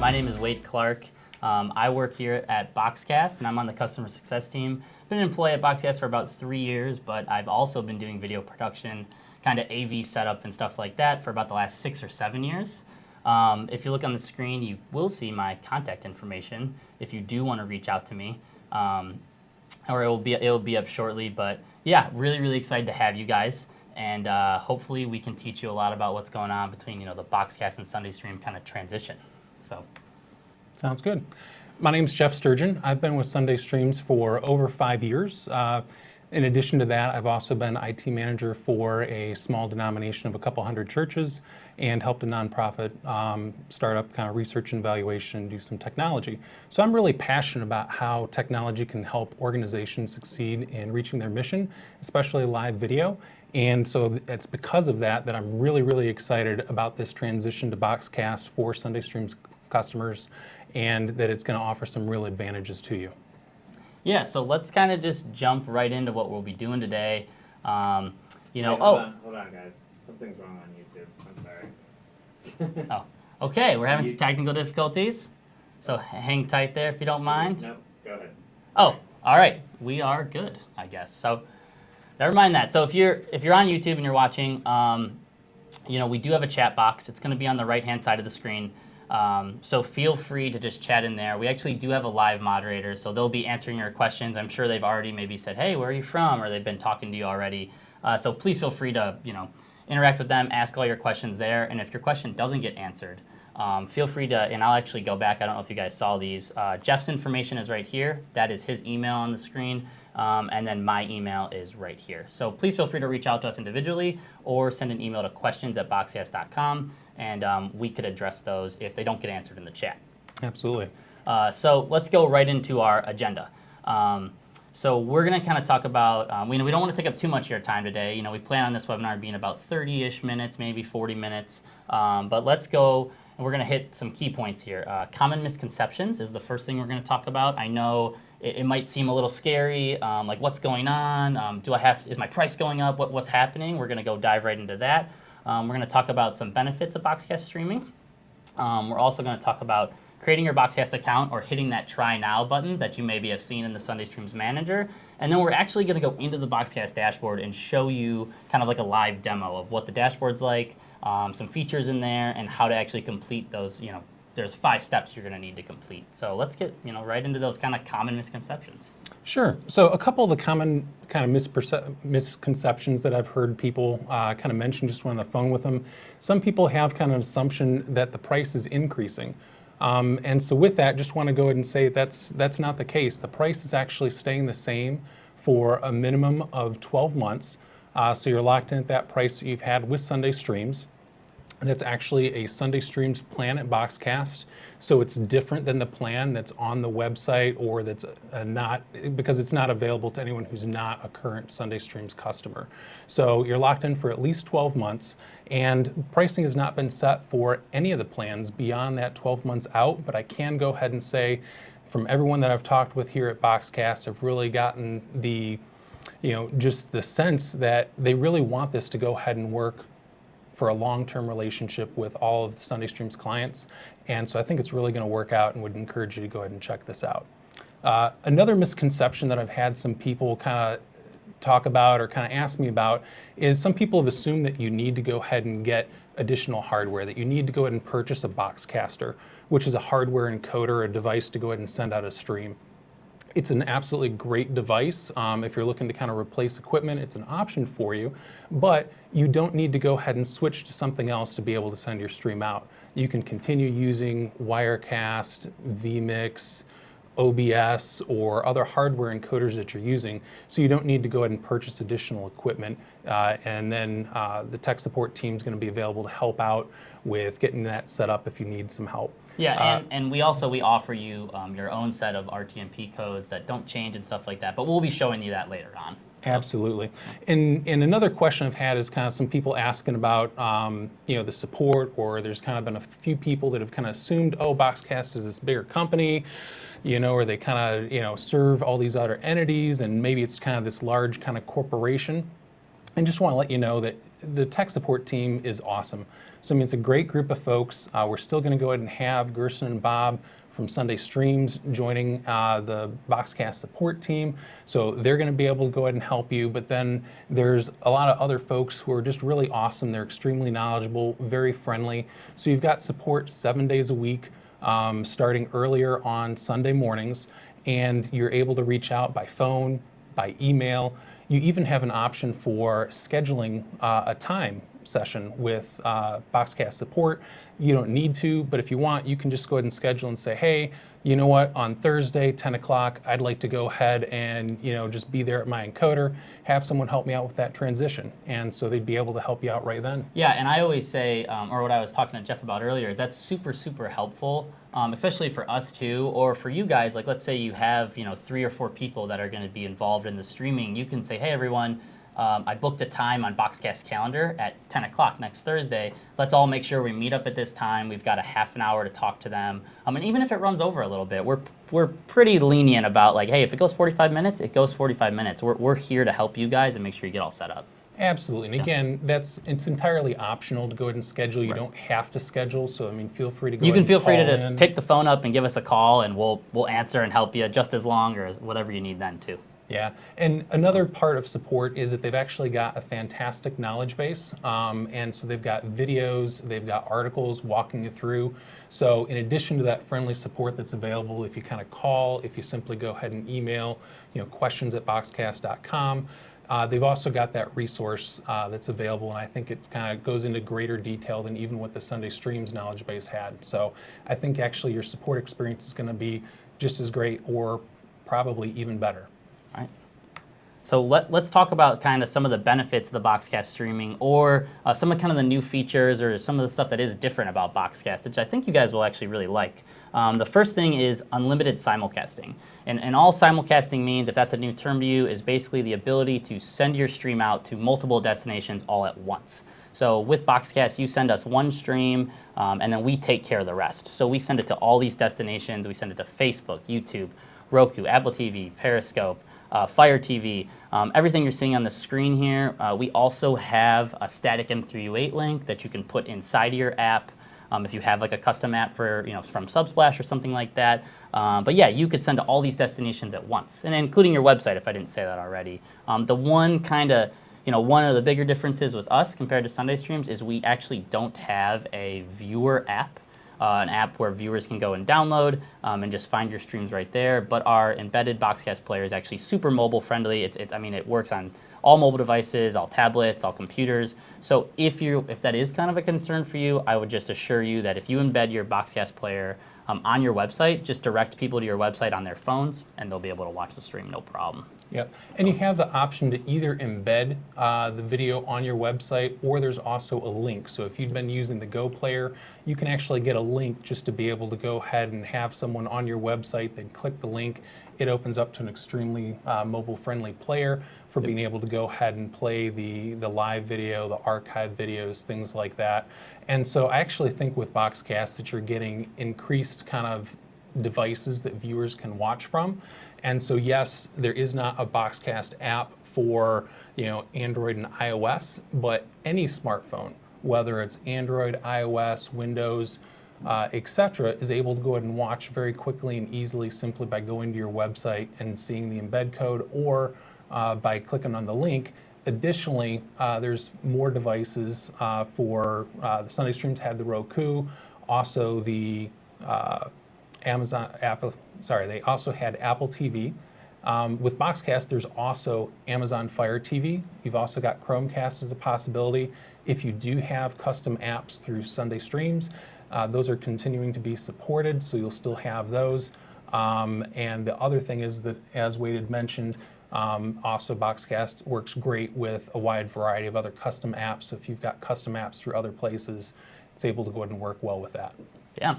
My name is Wade Clark. I work here at Boxcast, and I'm on the customer success team. Been an employee at Boxcast for about 3 years, but I've also been doing video production, kind of AV setup and stuff like that for about the last 6 or 7 years. If you look on the screen, you will see my contact information if you do want to reach out to me, or it'll be up shortly. But yeah, really excited to have you guys, and hopefully we can teach you a lot about what's going on between the Boxcast and Sunday Stream kind of transition. So, sounds good. My name's Jeff Sturgeon. I've been with Sunday Streams for over 5 years. In addition to that, I've also been IT manager for a small denomination of a couple hundred churches and helped a nonprofit startup kind of research and evaluation, do some technology. So I'm really passionate about how technology can help organizations succeed in reaching their mission, especially live video. And so it's because of that that I'm really excited about this transition to Boxcast for Sunday Streams customers, and that it's going to offer some real advantages to you. Yeah, so let's kind of just jump right into what we'll be doing today. Hold on, guys. Something's wrong on YouTube. I'm sorry. Oh, okay, we're having some technical difficulties, so hang tight there if you don't mind. No, go ahead. Oh, all right, we are good, I guess. So never mind that. So if you're on YouTube and you're watching, we do have a chat box. It's going to be on the right-hand side of the screen. So feel free to just chat in there. We actually do have a live moderator, so they'll be answering your questions. I'm sure they've already maybe said, hey, where are you from? Or they've been talking to you already. So please feel free to, interact with them, ask all your questions there. And if your question doesn't get answered, feel free to, and I'll actually go back. I don't know if you guys saw these. Jeff's information is right here. That is his email on the screen. And then my email is right here. So please feel free to reach out to us individually or send an email to questions@boxcast.com. And we could address those if they don't get answered in the chat. Absolutely. So let's go right into our agenda. So we're going to kind of talk about, we don't want to take up too much of your time today. We plan on this webinar being about 30-ish minutes, maybe 40 minutes. But let's go, and we're going to hit some key points here. Common misconceptions is the first thing we're going to talk about. I know it might seem a little scary, like what's going on? Is my price going up? What's happening? We're going to go dive right into that. We're going to talk about some benefits of Boxcast streaming. We're also going to talk about creating your Boxcast account or hitting that Try Now button that you maybe have seen in the Sunday Streams Manager. And then we're actually going to go into the Boxcast dashboard and show you kind of like a live demo of what the dashboard's like, some features in there, and how to actually complete those. There's 5 steps you're going to need to complete. So let's get right into those kind of common misconceptions. Sure. So a couple of the common kind of misconceptions that I've heard people kind of mention just when on the phone with them. Some people have kind of an assumption that the price is increasing. And so with that, just want to go ahead and say that's not the case. The price is actually staying the same for a minimum of 12 months. So you're locked in at that price that you've had with Sunday Streams. That's actually a Sunday Streams plan at Boxcast. So it's different than the plan that's on the website, or that's because it's not available to anyone who's not a current Sunday Streams customer. So you're locked in for at least 12 months, and pricing has not been set for any of the plans beyond that 12 months out. But I can go ahead and say, from everyone that I've talked with here at Boxcast, I've really gotten just the sense that they really want this to go ahead and work for a long-term relationship with all of the Sunday Streams clients. And so I think it's really going to work out, and would encourage you to go ahead and check this out. Another misconception that I've had some people kind of talk about or kind of ask me about is some people have assumed that you need to go ahead and get additional hardware, that you need to go ahead and purchase a Boxcaster, which is a hardware encoder, a device to go ahead and send out a stream. It's an absolutely great device. If you're looking to kind of replace equipment, it's an option for you, but you don't need to go ahead and switch to something else to be able to send your stream out. You can continue using Wirecast, vMix, OBS, or other hardware encoders that you're using, so you don't need to go ahead and purchase additional equipment. And then the tech support team is going to be available to help out with getting that set up if you need some help. Yeah, and we offer you your own set of RTMP codes that don't change and stuff like that, but we'll be showing you that later on. Absolutely. And another question I've had is kind of some people asking about the support, or there's kind of been a few people that have kind of assumed, oh, Boxcast is this bigger company, or they kind of serve all these other entities, and maybe it's kind of this large kind of corporation. And just want to let you know that the tech support team is awesome. So I mean, it's a great group of folks. We're still going to go ahead and have Gerson and Bob from Sunday Streams joining the Boxcast support team. So they're going to be able to go ahead and help you. But then there's a lot of other folks who are just really awesome. They're extremely knowledgeable, very friendly. So you've got support 7 days a week, starting earlier on Sunday mornings. And you're able to reach out by phone, by email. You even have an option for scheduling a time session with Boxcast support. You don't need to, but if you want, you can just go ahead and schedule and say, hey, you know what, on Thursday, 10 o'clock, I'd like to go ahead and just be there at my encoder, have someone help me out with that transition. And so they'd be able to help you out right then. Yeah, and I always say, or what I was talking to Jeff about earlier, is that's super, super helpful, especially for us too, or for you guys. Like, let's say you have 3 or 4 people that are going to be involved in the streaming. You can say, hey, everyone, I booked a time on Boxcast calendar at 10 o'clock next Thursday. Let's all make sure we meet up at this time. We've got a half an hour to talk to them. And even if it runs over a little bit, we're pretty lenient about like, hey, if it goes 45 minutes, it goes 45 minutes. We're here to help you guys and make sure you get all set up. Absolutely. And again, it's entirely optional to go ahead and schedule. You Right. don't have to schedule. So I mean, feel free to go You ahead can and feel free to call just in. pick the phone up and give us a call, and we'll answer and help you just as long or whatever you need then too. Yeah, and another part of support is that they've actually got a fantastic knowledge base. And so they've got videos, they've got articles walking you through. So in addition to that friendly support that's available, if you kind of call, if you simply go ahead and email, questions@boxcast.com, they've also got that resource that's available, and I think it kind of goes into greater detail than even what the Sunday Streams knowledge base had. So I think actually your support experience is going to be just as great or probably even better. All right. So let's talk about kind of some of the benefits of the Boxcast streaming, or some of kind of the new features, or some of the stuff that is different about Boxcast, which I think you guys will actually really like. The first thing is unlimited simulcasting. And all simulcasting means, if that's a new term to you, is basically the ability to send your stream out to multiple destinations all at once. So with Boxcast, you send us one stream, and then we take care of the rest. So we send it to all these destinations. We send it to Facebook, YouTube, Roku, Apple TV, Periscope, Fire TV, everything you're seeing on the screen here. We also have a static M3U8 link that you can put inside of your app if you have like a custom app for from Subsplash or something like that. But yeah, you could send to all these destinations at once, and including your website if I didn't say that already. The one kind of one of the bigger differences with us compared to Sunday Streams is we actually don't have a viewer app. An app where viewers can go and download and just find your streams right there. But our embedded Boxcast player is actually super mobile friendly. It works on all mobile devices, all tablets, all computers. So if that is kind of a concern for you, I would just assure you that if you embed your Boxcast player on your website, just direct people to your website on their phones, and they'll be able to watch the stream, no problem. Yep, and you have the option to either embed the video on your website, or there's also a link. So if you've been using the Go player, you can actually get a link just to be able to go ahead and have someone on your website, then click the link. It opens up to an extremely mobile-friendly player for being able to go ahead and play the live video, the archive videos, things like that. And so I actually think with Boxcast that you're getting increased kind of devices that viewers can watch from. And so yes, there is not a Boxcast app for Android and iOS, but any smartphone, whether it's Android, iOS, Windows, etc., is able to go ahead and watch very quickly and easily simply by going to your website and seeing the embed code, or by clicking on the link. Additionally, there's more devices for the Sunday Streams had the Roku, also the they also had Apple TV. With Boxcast, there's also Amazon Fire TV. You've also got Chromecast as a possibility. If you do have custom apps through Sunday Streams, those are continuing to be supported, so you'll still have those. And the other thing is that, as Wade had mentioned, also Boxcast works great with a wide variety of other custom apps. So if you've got custom apps through other places, it's able to go ahead and work well with that. Yeah.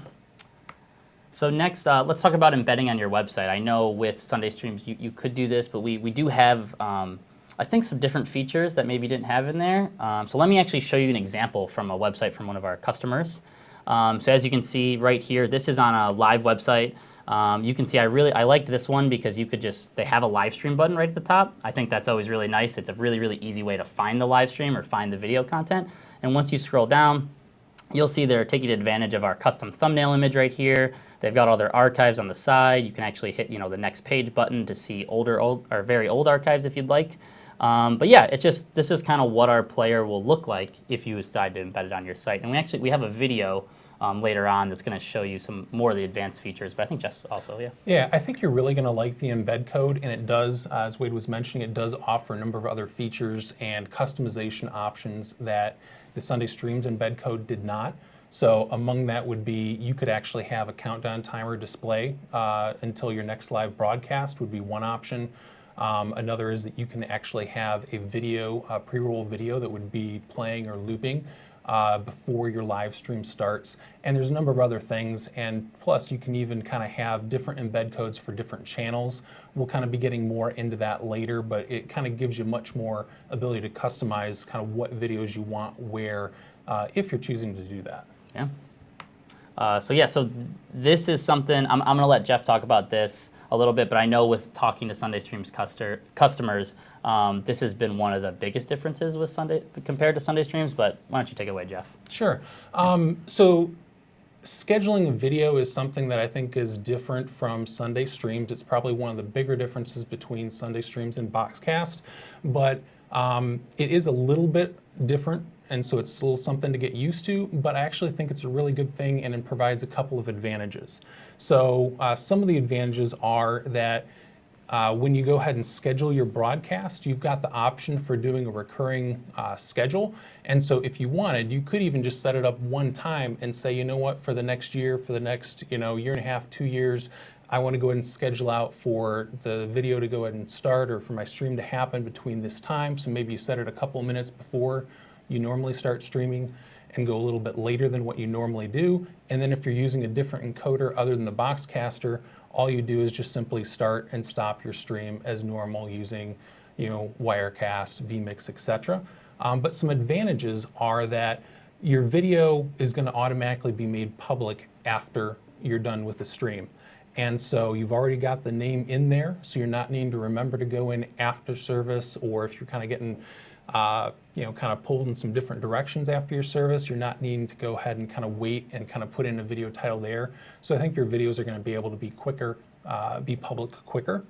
So next, let's talk about embedding on your website. I know with Sunday Streams you could do this, but we do have, I think, some different features that maybe you didn't have in there. So let me actually show you an example from a website from one of our customers. So as you can see right here, this is on a live website. You can see I liked this one because they have a live stream button right at the top. I think that's always really nice. It's a really, really easy way to find the live stream or find the video content. And once you scroll down, you'll see they're taking advantage of our custom thumbnail image right here. They've got all their archives on the side. You can actually hit the next page button to see very old archives if you'd like. But yeah, this is kind of what our player will look like if you decide to embed it on your site. And we have a video later on that's going to show you some more of the advanced features. But I think Jeff's also, yeah. Yeah, I think you're really going to like the embed code, and it does, as Wade was mentioning, it does offer a number of other features and customization options that the Sunday Streams embed code did not. So among that would be you could actually have a countdown timer display until your next live broadcast would be one option. Another is that you can actually have a video, a pre-roll video that would be playing or looping before your live stream starts. And there's a number of other things. And plus you can even kind of have different embed codes for different channels. We'll kind of be getting more into that later, but it kind of gives you much more ability to customize kind of what videos you want where if you're choosing to do that. Yeah. So this is something, I'm going to let Jeff talk about this a little bit, but I know with talking to Sunday Streams customers, this has been one of the biggest differences with compared to Sunday Streams, but why don't you take it away, Jeff? Sure. So scheduling a video is something that I think is different from Sunday Streams. It's probably one of the bigger differences between Sunday Streams and Boxcast, but it is a little bit different, and so it's a little something to get used to, but I actually think it's a really good thing, and it provides a couple of advantages. So some of the advantages are that when you go ahead and schedule your broadcast, you've got the option for doing a recurring schedule. And so if you wanted, you could even just set it up one time and say, you know what, for the next year, for the next year and a half, 2 years, I want to go ahead and schedule out for the video to go ahead and start or for my stream to happen between this time. So maybe you set it a couple minutes before you normally start streaming and go a little bit later than what you normally do. And then if you're using a different encoder other than the Boxcaster, all you do is just simply start and stop your stream as normal using, Wirecast, vMix, etc. But some advantages are that your video is going to automatically be made public after you're done with the stream. And so you've already got the name in there, so you're not needing to remember to go in after service, or if you're kind of getting kind of pulled in some different directions after your service, you're not needing to go ahead and kind of wait and kind of put in a video title there. So I think your videos are going to be able to be quicker, be public quicker.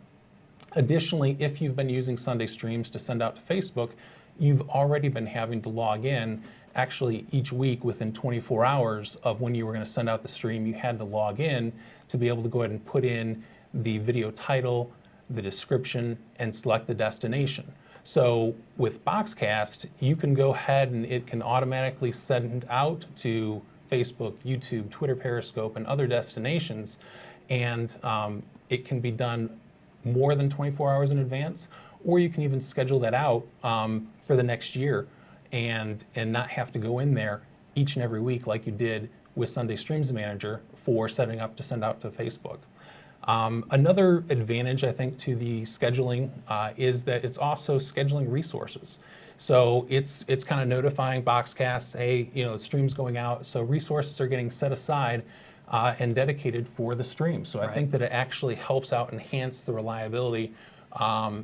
Additionally, if you've been using Sunday Streams to send out to Facebook, you've already been having to log in. Actually, each week within 24 hours of when you were going to send out the stream, you had to log in to be able to go ahead and put in the video title, the description, and select the destination. So with Boxcast, you can go ahead and it can automatically send out to Facebook, YouTube, Twitter, Periscope, and other destinations, and it can be done more than 24 hours in advance, or you can even schedule that out for the next year and not have to go in there each and every week like you did with Sunday Streams Manager for setting up to send out to Facebook. Another advantage, I think, to the scheduling is that it's also scheduling resources. So it's kind of notifying Boxcast, hey, the stream's going out, so resources are getting set aside and dedicated for the stream. So I think that it actually helps out enhance the reliability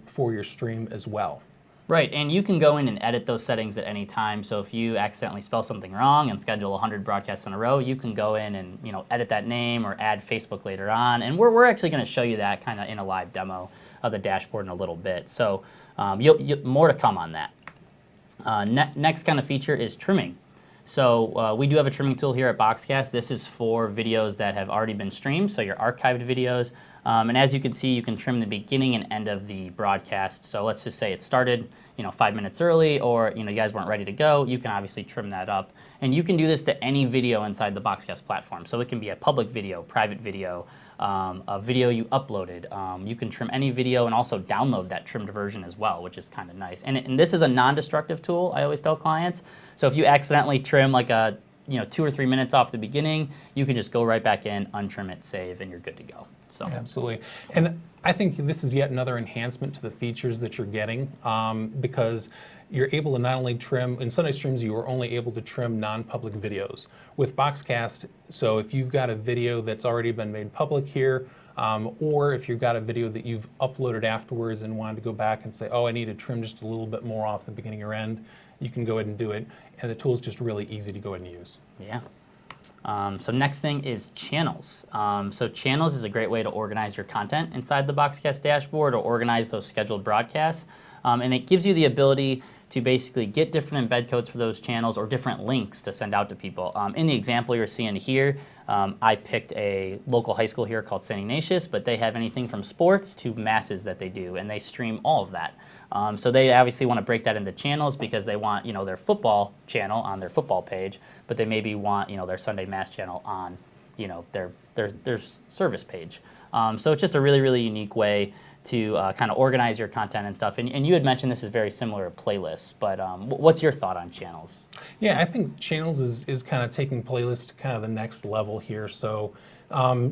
for your stream as well. Right, and you can go in and edit those settings at any time. So if you accidentally spell something wrong and schedule 100 broadcasts in a row, you can go in and edit that name or add Facebook later on. And we're actually going to show you that kind of in a live demo of the dashboard in a little bit. So more to come on that. Next kind of feature is trimming. So we do have a trimming tool here at Boxcast. This is for videos that have already been streamed, so your archived videos. And as you can see, you can trim the beginning and end of the broadcast. So let's just say it started 5 minutes early, or you guys weren't ready to go. You can obviously trim that up. And you can do this to any video inside the Boxcast platform. So it can be a public video, private video, a video you uploaded. You can trim any video and also download that trimmed version as well, which is kind of nice. And this is a non-destructive tool, I always tell clients. So if you accidentally trim like a 2 or 3 minutes off the beginning, you can just go right back in, untrim it, save, and you're good to go. So absolutely. And I think this is yet another enhancement to the features that you're getting because you're able to not only trim, in Sunday Streams you are only able to trim non-public videos. With Boxcast, so if you've got a video that's already been made public here, Or if you've got a video that you've uploaded afterwards and wanted to go back and say, oh, I need to trim just a little bit more off the beginning or end, you can go ahead and do it. And the tool is just really easy to go ahead and use. Yeah. So next thing is channels. So channels is a great way to organize your content inside the Boxcast dashboard or organize those scheduled broadcasts. And it gives you the ability to basically get different embed codes for those channels or different links to send out to people. In the example you're seeing here, I picked a local high school here called St. Ignatius, but they have anything from sports to masses that they do, and they stream all of that. So they obviously want to break that into channels because they want, their football channel on their football page, but they maybe want, their Sunday Mass channel on, their service page. So it's just a really, really unique way to kind of organize your content and stuff. And you had mentioned this is very similar to playlists, but what's your thought on channels? Yeah, I think channels is kind of taking playlists to kind of the next level here. So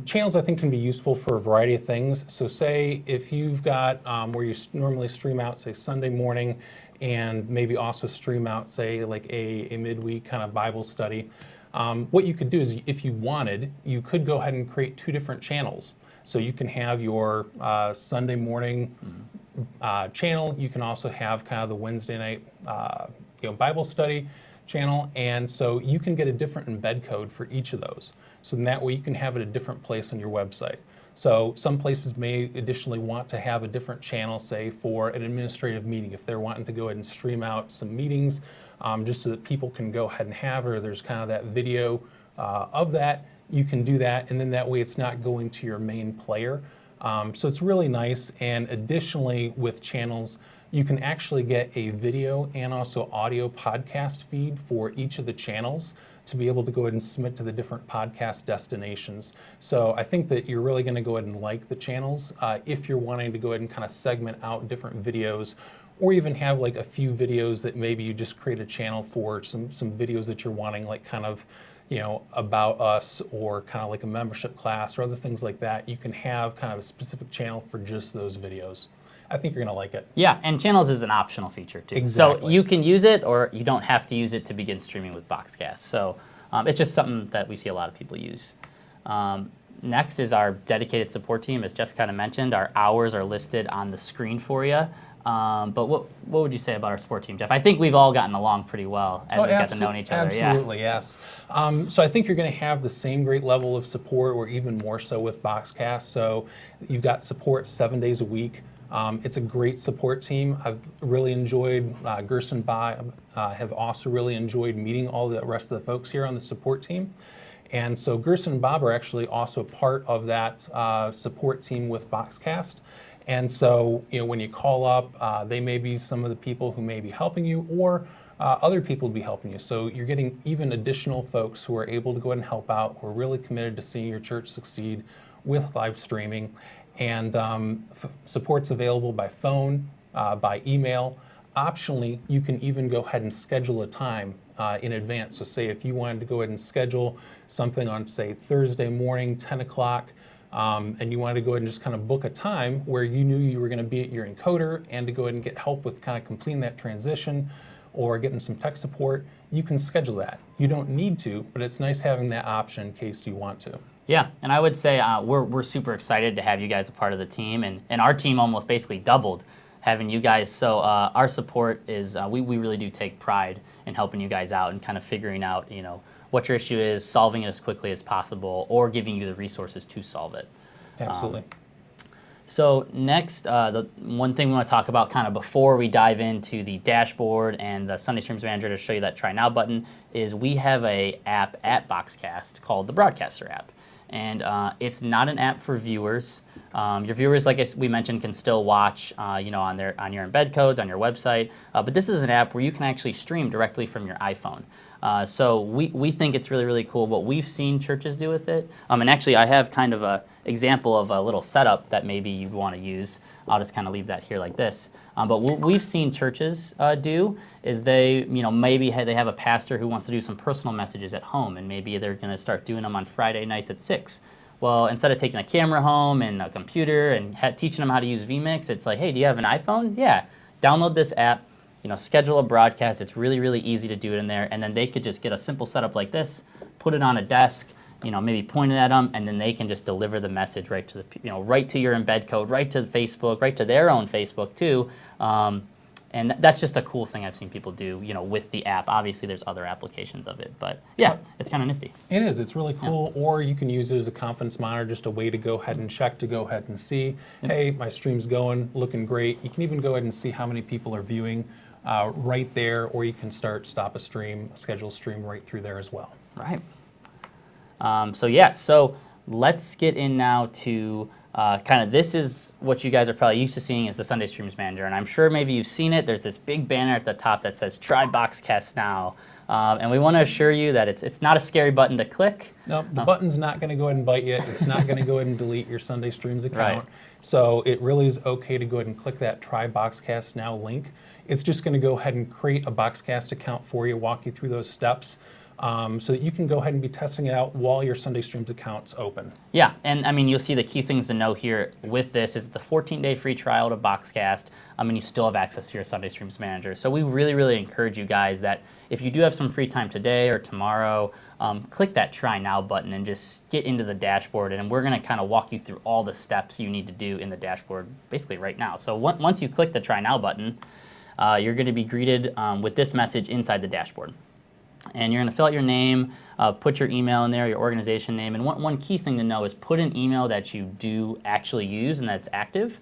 channels I think can be useful for a variety of things. So say if you've got where you normally stream out, say Sunday morning, and maybe also stream out, say like a midweek kind of Bible study, what you could do is if you wanted, you could go ahead and create two different channels. So you can have your Sunday morning channel. You can also have kind of the Wednesday night Bible study channel. And so you can get a different embed code for each of those. So in that way you can have it a different place on your website. So some places may additionally want to have a different channel, say for an administrative meeting, if they're wanting to go ahead and stream out some meetings just so that people can go ahead and have, or there's kind of that video of that. You can do that, and then that way it's not going to your main player. So it's really nice, and additionally with channels, you can actually get a video and also audio podcast feed for each of the channels to be able to go ahead and submit to the different podcast destinations. So I think that you're really going to go ahead and like the channels if you're wanting to go ahead and kind of segment out different videos, or even have like a few videos that maybe you just create a channel for some videos that you're wanting, like kind of about us, or kind of like a membership class or other things like that. You can have kind of a specific channel for just those videos. I think you're going to like it. Yeah, and channels is an optional feature too. Exactly. So you can use it or you don't have to use it to begin streaming with Boxcast. So it's just something that we see a lot of people use. Next is our dedicated support team. As Jeff kind of mentioned, our hours are listed on the screen for you. But what would you say about our support team, Jeff? I think we've all gotten along pretty well as we've got to know each other. Absolutely, yes. So I think you're going to have the same great level of support, or even more so with Boxcast. So you've got support 7 days a week. It's a great support team. I've really enjoyed, Gerson and Bob have also really enjoyed meeting all the rest of the folks here on the support team. And so Gerson and Bob are actually also part of that support team with Boxcast. And so, when you call up, they may be some of the people who may be helping you, or other people will be helping you. So you're getting even additional folks who are able to go ahead and help out, who are really committed to seeing your church succeed with live streaming. And support's available by phone, by email. Optionally, you can even go ahead and schedule a time in advance. So say if you wanted to go ahead and schedule something on, say, Thursday morning, 10 o'clock, and you wanted to go ahead and just kind of book a time where you knew you were going to be at your encoder and to go ahead and get help with kind of completing that transition or getting some tech support, you can schedule that. You don't need to, but it's nice having that option in case you want to. Yeah, and I would say we're super excited to have you guys a part of the team, and our team almost basically doubled having you guys. So our support is, we really do take pride in helping you guys out and kind of figuring out, what your issue is, solving it as quickly as possible, or giving you the resources to solve it. Absolutely. So next, the one thing we want to talk about kind of before we dive into the dashboard and the Sunday Streams Manager to show you that Try Now button is we have a app at Boxcast called the Broadcaster app. And it's not an app for viewers. Your viewers, like we mentioned, can still watch, on your embed codes on your website. But this is an app where you can actually stream directly from your iPhone. So we think it's really, really cool what we've seen churches do with it. And actually, I have kind of a example of a little setup that maybe you want to use. I'll just kind of leave that here like this. But what we've seen churches do is they, maybe they have a pastor who wants to do some personal messages at home, and maybe they're going to start doing them on Friday nights at 6. Well, instead of taking a camera home and a computer and teaching them how to use vMix, it's like, hey, do you have an iPhone? Yeah, download this app, schedule a broadcast. It's really, really easy to do it in there, and then they could just get a simple setup like this, put it on a desk, maybe point it at them, and then they can just deliver the message right to right to your embed code, right to Facebook, right to their own Facebook too. And that's just a cool thing I've seen people do, with the app. Obviously, there's other applications of it, but yeah, it's kind of nifty. It is. It's really cool. Or you can use it as a confidence monitor, just a way to go ahead and check, to go ahead and see, hey, my stream's going, looking great. You can even go ahead and see how many people are viewing right there, or you can stop a stream, schedule a stream right through there as well. Right. So let's get in now to kind of, this is what you guys are probably used to seeing is the Sunday Streams Manager, and I'm sure maybe you've seen it. There's this big banner at the top that says "Try Boxcast now," and we want to assure you that it's not a scary button to click. No, the button's not going to go ahead and bite you. It's not going to go ahead and delete your Sunday Streams account. Right. So it really is okay to go ahead and click that Try Boxcast Now link. It's just going to go ahead and create a Boxcast account for you, walk you through those steps, so that you can go ahead and be testing it out while your Sunday Streams account's open. Yeah, and I mean, you'll see the key things to know here with this is it's a 14-day free trial to Boxcast, and you still have access to your Sunday Streams Manager. So we really, really encourage you guys that if you do have some free time today or tomorrow, click that Try Now button and just get into the dashboard, and we're going to kind of walk you through all the steps you need to do in the dashboard basically right now. So once you click the Try Now button, you're going to be greeted with this message inside the dashboard. And you're going to fill out your name, put your email in there, your organization name, and one key thing to know is put an email that you do actually use and that's active.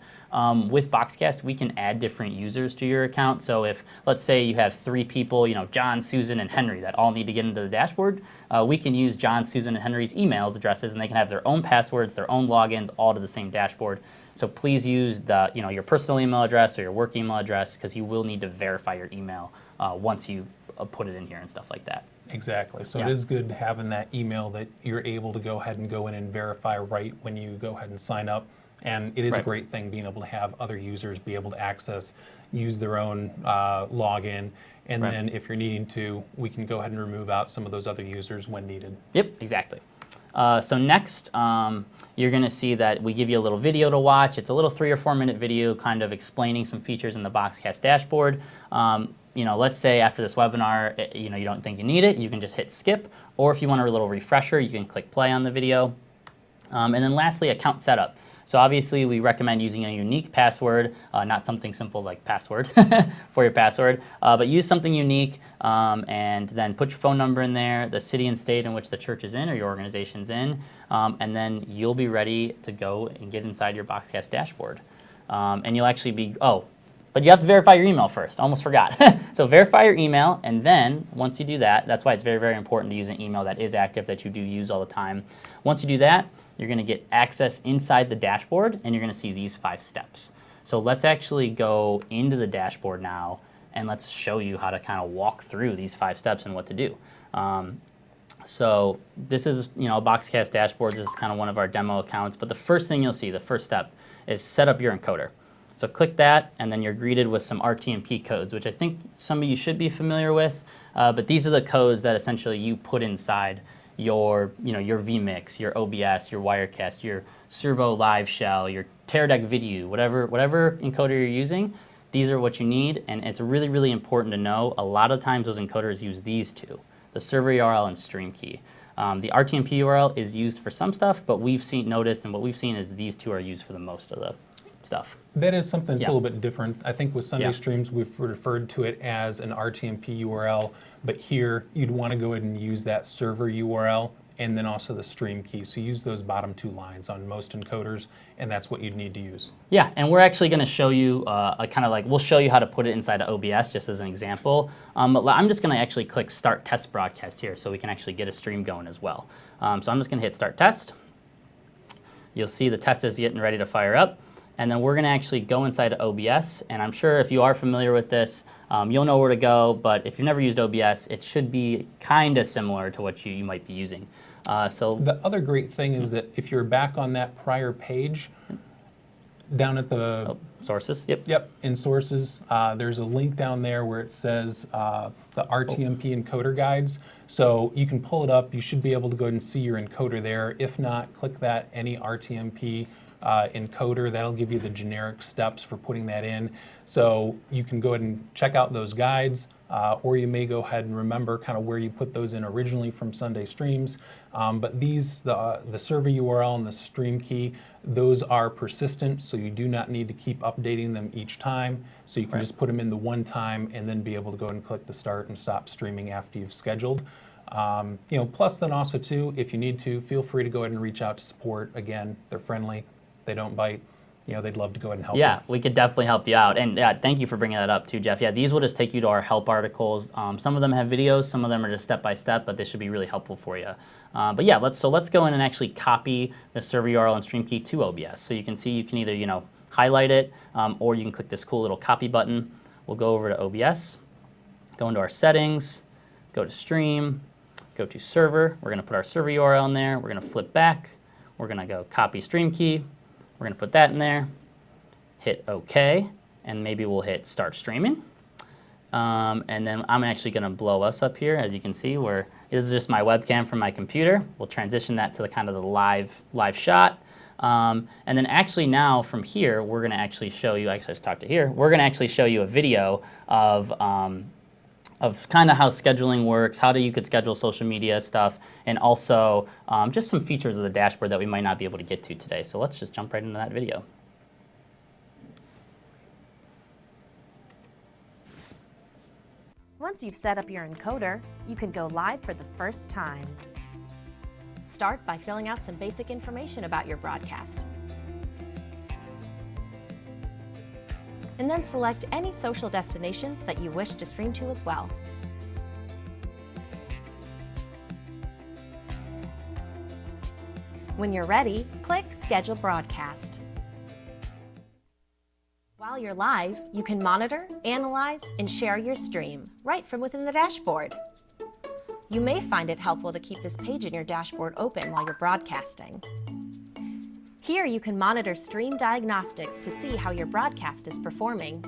With Boxcast, we can add different users to your account. So if, let's say you have 3 people, John, Susan, and Henry that all need to get into the dashboard, we can use John, Susan, and Henry's emails addresses, and they can have their own passwords, their own logins, all to the same dashboard. So please use your personal email address or your work email address, because you will need to verify your email once you put it in here and stuff like that. Exactly. So Yeah. it is good having that email that you're able to go ahead and go in and verify right when you go ahead and sign up. And it is a Right. great thing being able to have other users be able to access, use their own login. And Right. then if you're needing to, we can go ahead and remove out some of those other users when needed. Yep, exactly. So next, you're going to see that we give you a little video to watch. It's a little 3 or 4 minute video kind of explaining some features in the Boxcast dashboard. Let's say after this webinar, you don't think you need it, you can just hit skip. Or if you want a little refresher, you can click play on the video. And then lastly, account setup. So obviously, we recommend using a unique password, not something simple like password for your password, but use something unique, and then put your phone number in there, the city and state in which the church is in or your organization's in, and then you'll be ready to go and get inside your Boxcast dashboard. And you'll actually be, but you have to verify your email first. Almost forgot. So verify your email, and then once you do that, that's why it's very, very important to use an email that is active, that you do use all the time. Once you do that, you're going to get access inside the dashboard, and you're going to see these 5 steps. So let's actually go into the dashboard now, and let's show you how to kind of walk through these 5 steps and what to do. So this is, a Boxcast dashboard. This is kind of one of our demo accounts. But the first thing you'll see, the first step, is set up your encoder. So click that, and then you're greeted with some RTMP codes, which I think some of you should be familiar with. But these are the codes that essentially you put inside your vMix, your OBS, your Wirecast, your Servo Live Shell, your Teradek Video, whatever encoder you're using. These are what you need, and it's really, really important to know. A lot of times those encoders use these 2, the server URL and stream key. The RTMP URL is used for some stuff, but noticed, and what we've seen is these 2 are used for the most of the stuff. That is something that's Yeah. a little bit different. I think with Sunday Yeah. Streams, we've referred to it as an RTMP URL, but here you'd want to go ahead and use that server URL and then also the stream key. So use those bottom 2 lines on most encoders, and that's what you'd need to use. Yeah, and we're actually going to show you we'll show you how to put it inside of OBS just as an example. But I'm just going to actually click Start Test Broadcast here so we can actually get a stream going as well. So I'm just going to hit Start Test. You'll see the test is getting ready to fire up. And then we're going to actually go inside of OBS. And I'm sure if you are familiar with this, you'll know where to go. But if you've never used OBS, it should be kind of similar to what you might be using. The other great thing is that if you're back on that prior page, down at the sources, yep. Yep, in sources, there's a link down there where it says the RTMP encoder guides. So you can pull it up. You should be able to go ahead and see your encoder there. If not, click that any RTMP encoder. That'll give you the generic steps for putting that in. So you can go ahead and check out those guides, or you may go ahead and remember kind of where you put those in originally from Sunday Streams. But these, the server URL and the stream key, those are persistent, so you do not need to keep updating them each time. So you can just put them in the one time and then be able to go ahead and click the start and stop streaming after you've scheduled. Plus then also too, if you need to, feel free to go ahead and reach out to support. Again, they're friendly, they don't bite. They'd love to go ahead and help you. Yeah, we could definitely help you out. And thank you for bringing that up too, Jeff. Yeah, these will just take you to our help articles. Some of them have videos, some of them are just step-by-step, but this should be really helpful for you. But yeah, let's go in and actually copy the server URL and stream key to OBS. So you can see, you can either, highlight it, or you can click this cool little copy button. We'll go over to OBS, go into our settings, go to stream, go to server. We're gonna put our server URL in there. We're gonna flip back. We're gonna go copy stream key. We're gonna put that in there, hit OK, and maybe we'll hit start streaming. And then I'm actually gonna blow us up here, as you can see, where this is just my webcam from my computer. We'll transition that to the kind of the live shot. And then actually now from here, we're gonna actually show you, actually let's talk to here, we're gonna actually show you a video of kind of how scheduling works, how you could schedule social media stuff, and also just some features of the dashboard that we might not be able to get to today. So let's just jump right into that video. Once you've set up your encoder, you can go live for the first time. Start by filling out some basic information about your broadcast. And then select any social destinations that you wish to stream to as well. When you're ready, click Schedule Broadcast. While you're live, you can monitor, analyze, and share your stream right from within the dashboard. You may find it helpful to keep this page in your dashboard open while you're broadcasting. Here you can monitor stream diagnostics to see how your broadcast is performing,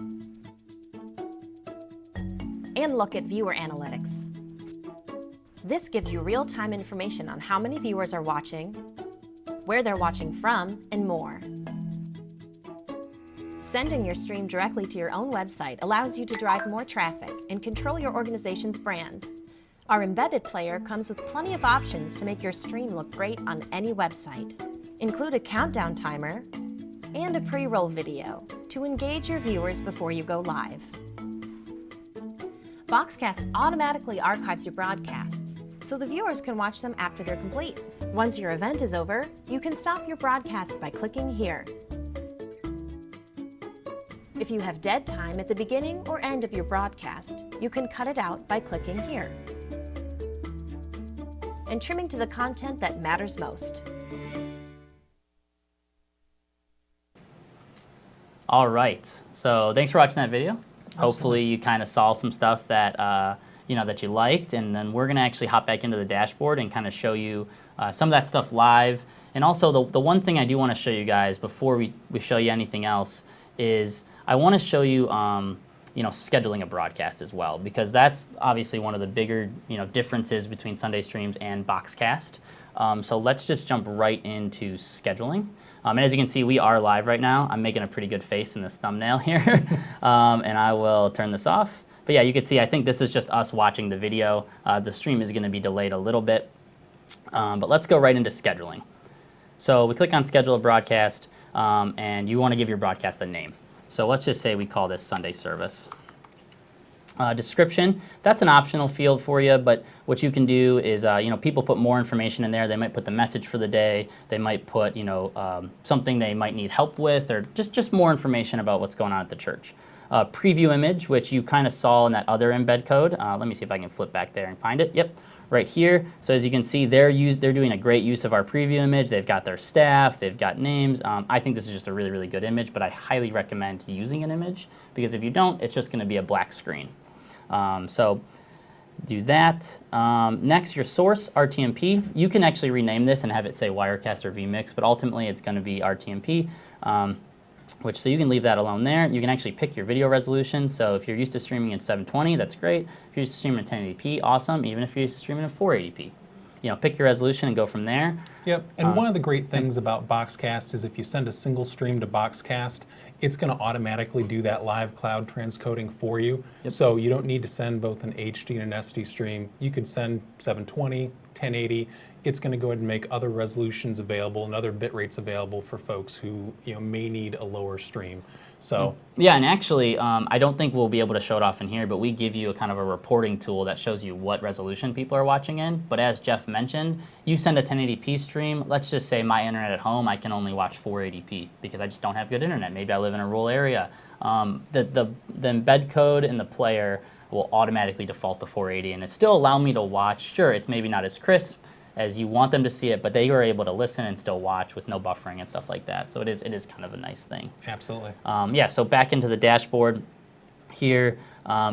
and look at viewer analytics. This gives you real-time information on how many viewers are watching, where they're watching from, and more. Sending your stream directly to your own website allows you to drive more traffic and control your organization's brand. Our embedded player comes with plenty of options to make your stream look great on any website. Include a countdown timer and a pre-roll video to engage your viewers before you go live. Boxcast automatically archives your broadcasts, so the viewers can watch them after they're complete. Once your event is over, you can stop your broadcast by clicking here. If you have dead time at the beginning or end of your broadcast, you can cut it out by clicking here. And trimming to the content that matters most. All right, so thanks for watching that video. Hopefully you kind of saw some stuff that that you liked, and then we're gonna actually hop back into the dashboard and kind of show you some of that stuff live. And also the one thing I do want to show you guys before we show you anything else is I want to show you scheduling a broadcast as well, because that's obviously one of the bigger differences between Sunday Streams and Boxcast. So let's just jump right into scheduling. And as you can see, we are live right now. I'm making a pretty good face in this thumbnail here, and I will turn this off. But yeah, you can see, I think this is just us watching the video. The stream is going to be delayed a little bit, but let's go right into scheduling. So we click on Schedule a Broadcast, and you want to give your broadcast a name. So let's just say we call this Sunday Service. Description, that's an optional field for you, but what you can do is, people put more information in there. They might put the message for the day. They might put, something they might need help with, or just more information about what's going on at the church. Preview image, which you kind of saw in that other embed code. Let me see if I can flip back there and find it. Yep, right here. So as you can see, they're doing a great use of our preview image. They've got their staff, they've got names. I think this is just a really, really good image, but I highly recommend using an image, because if you don't, it's just gonna be a black screen. So do that. Next, your source, RTMP. You can actually rename this and have it say Wirecast or vMix, but ultimately it's gonna be RTMP. So you can leave that alone there. You can actually pick your video resolution. So if you're used to streaming in 720, that's great. If you're used to streaming in 1080p, awesome. Even if you're used to streaming in 480p. pick your resolution and go from there. Yep, and one of the great things about Boxcast is if you send a single stream to Boxcast, it's going to automatically do that live cloud transcoding for you. So you don't need to send both an HD and an SD stream. You could send 720, 1080. It's going to go ahead and make other resolutions available and other bit rates available for folks who may need a lower stream. So yeah, and actually, I don't think we'll be able to show it off in here, but we give you a kind of a reporting tool that shows you what resolution people are watching in. But as Jeff mentioned, you send a 1080p stream. Let's just say my internet at home, I can only watch 480p because I just don't have good internet. Maybe I live in a rural area. The embed code in the player will automatically default to 480, and it still allow me to watch. Sure, it's maybe not as crisp as you want them to see it, but they are able to listen and still watch with no buffering and stuff like that. So it is kind of a nice thing. absolutely. Yeah, so back into the dashboard here,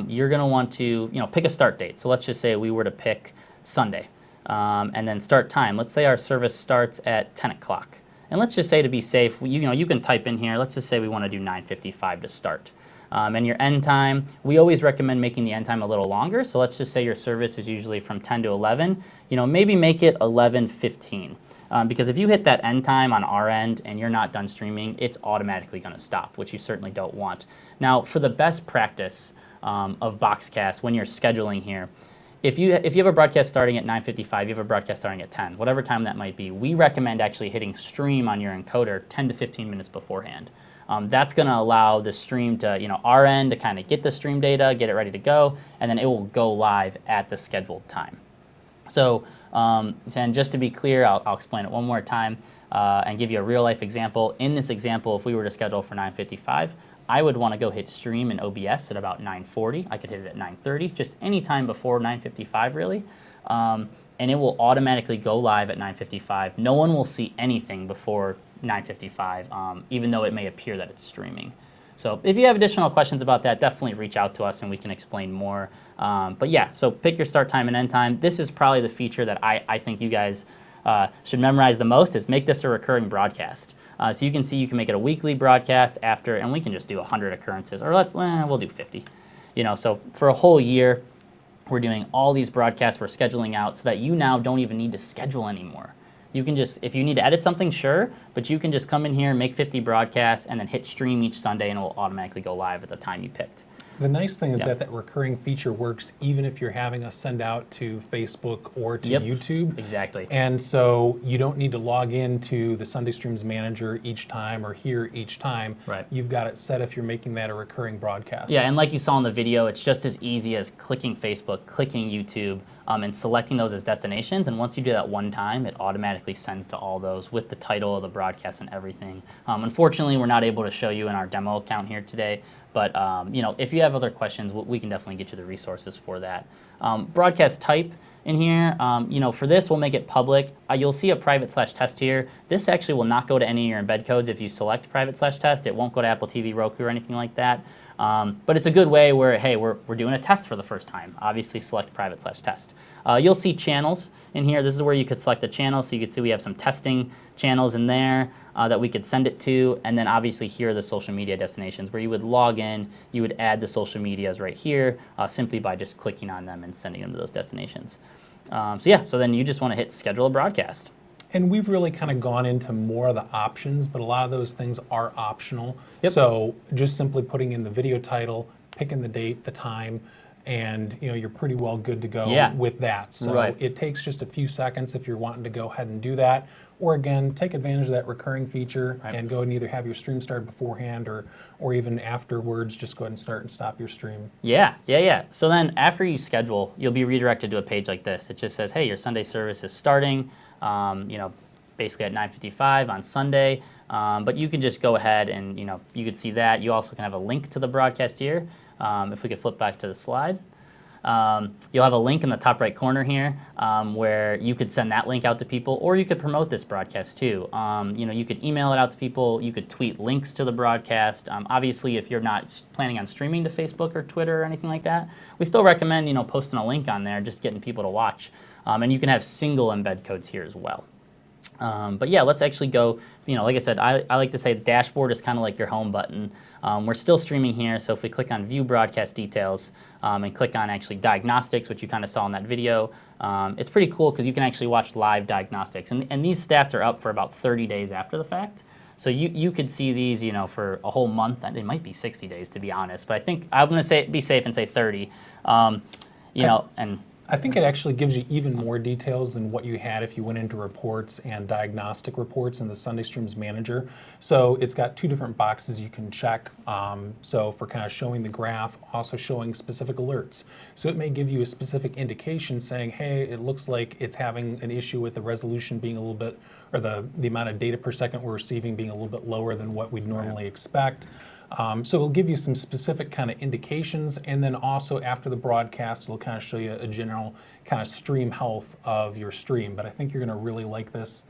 you're going to want to pick a start date. So let's just say we were to pick Sunday, and then start time. Let's say our service starts at 10 o'clock. And let's just say to be safe, you can type in here, let's just say we want to do 9:55 to start. And your end time, we always recommend making the end time a little longer. So let's just say your service is usually from 10 to 11. Maybe make it 11:15. Because if you hit that end time on our end and you're not done streaming, it's automatically going to stop, which you certainly don't want. Now, for the best practice of Boxcast, when you're scheduling here, if you have a broadcast starting at 9:55, you have a broadcast starting at 10, whatever time that might be, we recommend actually hitting stream on your encoder 10 to 15 minutes beforehand. That's going to allow the stream to, our end to kind of get the stream data, get it ready to go, and then it will go live at the scheduled time. So, and just to be clear, I'll explain it one more time and give you a real life example. In this example, if we were to schedule for 9:55, I would want to go hit stream in OBS at about 9:40. I could hit it at 9:30, just any time before 9:55 really. And it will automatically go live at 9:55. No one will see anything before 9:55, even though it may appear that it's streaming. So if you have additional questions about that, definitely reach out to us and we can explain more. But yeah, so pick your start time and end time. This is probably the feature that I think you guys should memorize the most, is make this a recurring broadcast. So you can see you can make it a weekly broadcast after, and we can just do 100 occurrences, or we'll do 50. So for a whole year, we're doing all these broadcasts, we're scheduling out so that you now don't even need to schedule anymore. You can just, if you need to edit something, sure, but you can just come in here, make 50 broadcasts, and then hit stream each Sunday, and it will automatically go live at the time you picked. The nice thing is that recurring feature works even if you're having us send out to Facebook or to YouTube. Exactly. And so you don't need to log into the Sunday Streams Manager each time or here each time. Right. You've got it set if you're making that a recurring broadcast. Yeah, and like you saw in the video, it's just as easy as clicking Facebook, clicking YouTube, and selecting those as destinations. And once you do that one time, it automatically sends to all those with the title of the broadcast and everything. Unfortunately, we're not able to show you in our demo account here today. But if you have other questions, we can definitely get you the resources for that. Broadcast type in here, for this, we'll make it public. You'll see a private/test here. This actually will not go to any of your embed codes if you select private/test. It won't go to Apple TV, Roku, or anything like that. But it's a good way where, hey, we're doing a test for the first time. Obviously, select private/test. You'll see channels in here. This is where you could select a channel. So you can see we have some testing channels in there that we could send it to. And then obviously here are the social media destinations where you would log in. You would add the social medias right here simply by just clicking on them and sending them to those destinations. So then you just want to hit schedule a broadcast. And we've really kind of gone into more of the options, but a lot of those things are optional. Yep. So just simply putting in the video title, picking the date, the time, and you're pretty well good to go with that. So it takes just a few seconds if you're wanting to go ahead and do that. Or again, take advantage of that recurring feature and go and either have your stream start beforehand or even afterwards, just go ahead and start and stop your stream. Yeah. So then after you schedule, you'll be redirected to a page like this. It just says, hey, your Sunday service is starting, basically at 9:55 on Sunday. But you can just go ahead and, you could see that. You also can have a link to the broadcast here. If we could flip back to the slide. You'll have a link in the top right corner here where you could send that link out to people, or you could promote this broadcast too. You could email it out to people, you could tweet links to the broadcast. Obviously, if you're not planning on streaming to Facebook or Twitter or anything like that, we still recommend posting a link on there, just getting people to watch. And you can have single embed codes here as well. But yeah, let's actually go, like I said, I like to say dashboard is kind of like your home button. We're still streaming here, so if we click on view broadcast details and click on actually diagnostics, which you kind of saw in that video, it's pretty cool because you can actually watch live diagnostics. And these stats are up for about 30 days after the fact. So you could see these, for a whole month. It might be 60 days, to be honest, but I think I'm going to be safe and say 30. And I think it actually gives you even more details than what you had if you went into reports and diagnostic reports in the Sunday Streams Manager. So it's got two different boxes you can check. So for kind of showing the graph, also showing specific alerts. So it may give you a specific indication saying, hey, it looks like it's having an issue with the resolution being a little bit, or the amount of data per second we're receiving being a little bit lower than what we'd normally expect. So it'll give you some specific kind of indications, and then also after the broadcast, it'll kind of show you a general kind of stream health of your stream. But I think you're going to really like this.